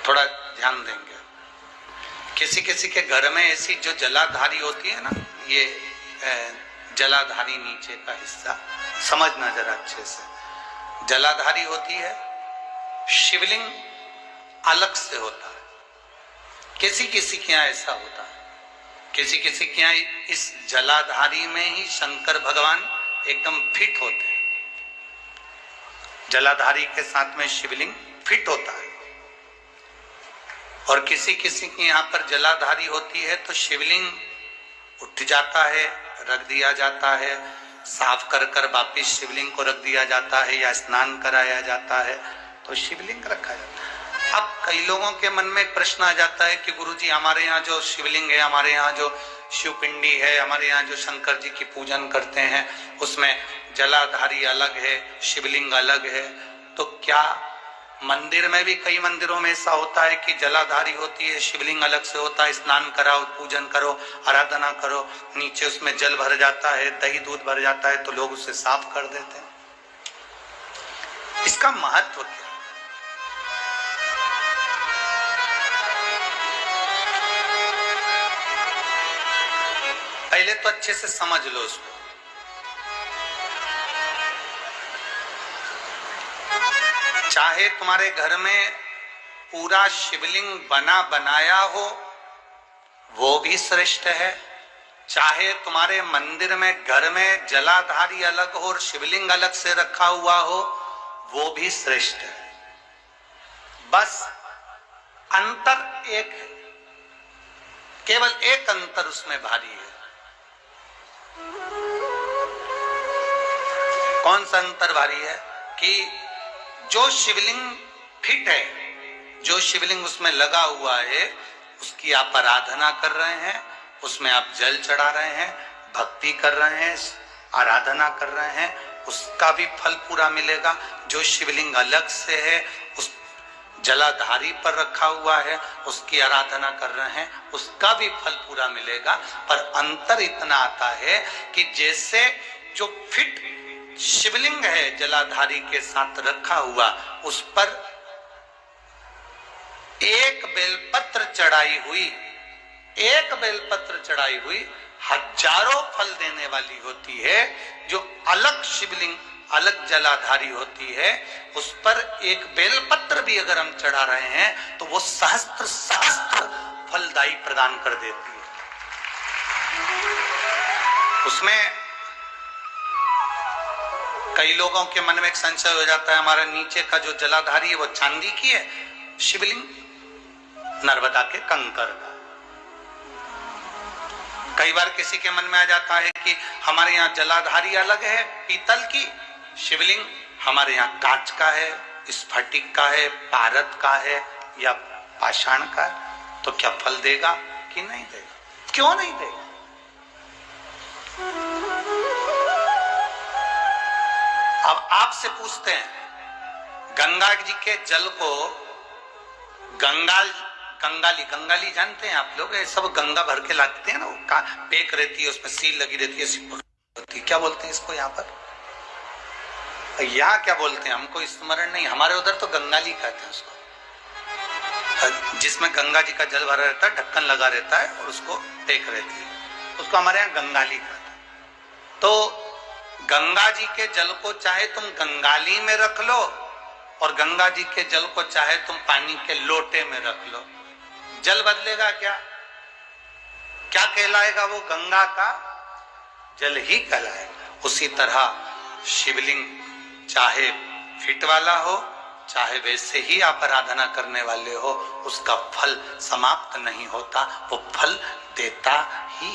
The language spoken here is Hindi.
थोड़ा ध्यान देंगे। किसी किसी के घर में ऐसी जो जलाधारी होती है ना, ये जलाधारी नीचे का हिस्सा समझना जरा अच्छे से, जलाधारी होती है, शिवलिंग अलग से होता है। किसी किसी के यहाँ ऐसा होता है, किसी किसी के यहाँ इस जलाधारी में ही शंकर भगवान एकदम फिट होते हैं, जलाधारी के साथ में शिवलिंग फिट होता है। और किसी किसी के यहाँ पर जलाधारी होती है तो शिवलिंग उठ जाता है, रख दिया जाता है, साफ कर कर वापिस शिवलिंग को रख दिया जाता है, या स्नान कराया जाता है तो शिवलिंग रखा जाता है। अब कई लोगों के मन में एक प्रश्न आ जाता है कि गुरुजी हमारे यहाँ जो शिवलिंग है, हमारे यहाँ जो शिवपिंडी है, हमारे यहाँ जो शंकर जी की पूजन करते हैं उसमें जलाधारी अलग है, शिवलिंग अलग है, तो क्या मंदिर में भी कई मंदिरों में ऐसा होता है कि जलाधारी होती है, शिवलिंग अलग से होता है, स्नान कराओ, पूजन करो, आराधना करो, नीचे उसमें जल भर जाता है, दही दूध भर जाता है तो लोग उसे साफ कर देते हैं। इसका महत्व क्या? पहले तो अच्छे से समझ लो उसको। चाहे तुम्हारे घर में पूरा शिवलिंग बना बनाया हो वो भी श्रेष्ठ है, चाहे तुम्हारे मंदिर में घर में जलाधारी अलग हो और शिवलिंग अलग से रखा हुआ हो वो भी श्रेष्ठ है। बस अंतर एक है, केवल एक अंतर उसमें भारी है। कौन सा अंतर भारी है? कि जो शिवलिंग फिट है, जो शिवलिंग उसमें लगा हुआ है, उसकी आप आराधना कर रहे हैं, उसमें आप जल चढ़ा रहे हैं, भक्ति कर रहे हैं, आराधना कर रहे हैं, उसका भी फल पूरा मिलेगा। जो शिवलिंग अलग से है, उस जलाधारी पर रखा हुआ है, उसकी आराधना कर रहे हैं, उसका भी फल पूरा मिलेगा। पर अंतर इतना आता है कि जैसे जो फिट शिवलिंग है जलाधारी के साथ रखा हुआ, उस पर एक बेलपत्र चढ़ाई हुई, एक बेलपत्र चढ़ाई हुई हजारों फल देने वाली होती है। जो अलग शिवलिंग अलग जलाधारी होती है उस पर एक बेलपत्र भी अगर हम चढ़ा रहे हैं तो वो सहस्त्र सहस्त्र फलदायी प्रदान कर देती है। उसमें कई लोगों के मन में एक संशय हो जाता है, हमारा नीचे का जो जलाधारी है वो चांदी की है, शिवलिंग नर्मदा के कंकर का। कई बार किसी के मन में आ जाता है कि हमारे यहाँ जलाधारी अलग है पीतल की, शिवलिंग हमारे यहाँ कांच का है, स्फटिक का है, पारद का है या पाषाण का है, तो क्या फल देगा कि नहीं देगा? क्यों नहीं देगा? अब आपसे पूछते हैं, गंगा जी के जल को गंगाली जानते हैं आप लोग? सब गंगा भर के लाते हैं ना, वो पेक रहती है, उसमें सील लगी रहती है, क्या बोलते हैं इसको यहाँ पर? यहाँ क्या बोलते हैं हमको स्मरण नहीं, हमारे उधर तो गंगाली कहते हैं उसको, जिसमें गंगा जी का जल भरा रहता है, ढक्कन लगा रहता है और उसको पेक रहती है, उसको हमारे यहाँ गंगाली कहते हैं। तो गंगा जी के जल को चाहे तुम गंगाली में रख लो और गंगा जी के जल को चाहे तुम पानी के लोटे में रख लो, जल बदलेगा क्या? क्या कहलाएगा? वो गंगा का जल ही कहलाएगा। उसी तरह शिवलिंग चाहे फिट वाला हो, चाहे वैसे ही आप आराधना करने वाले हो, उसका फल समाप्त नहीं होता, वो फल देता ही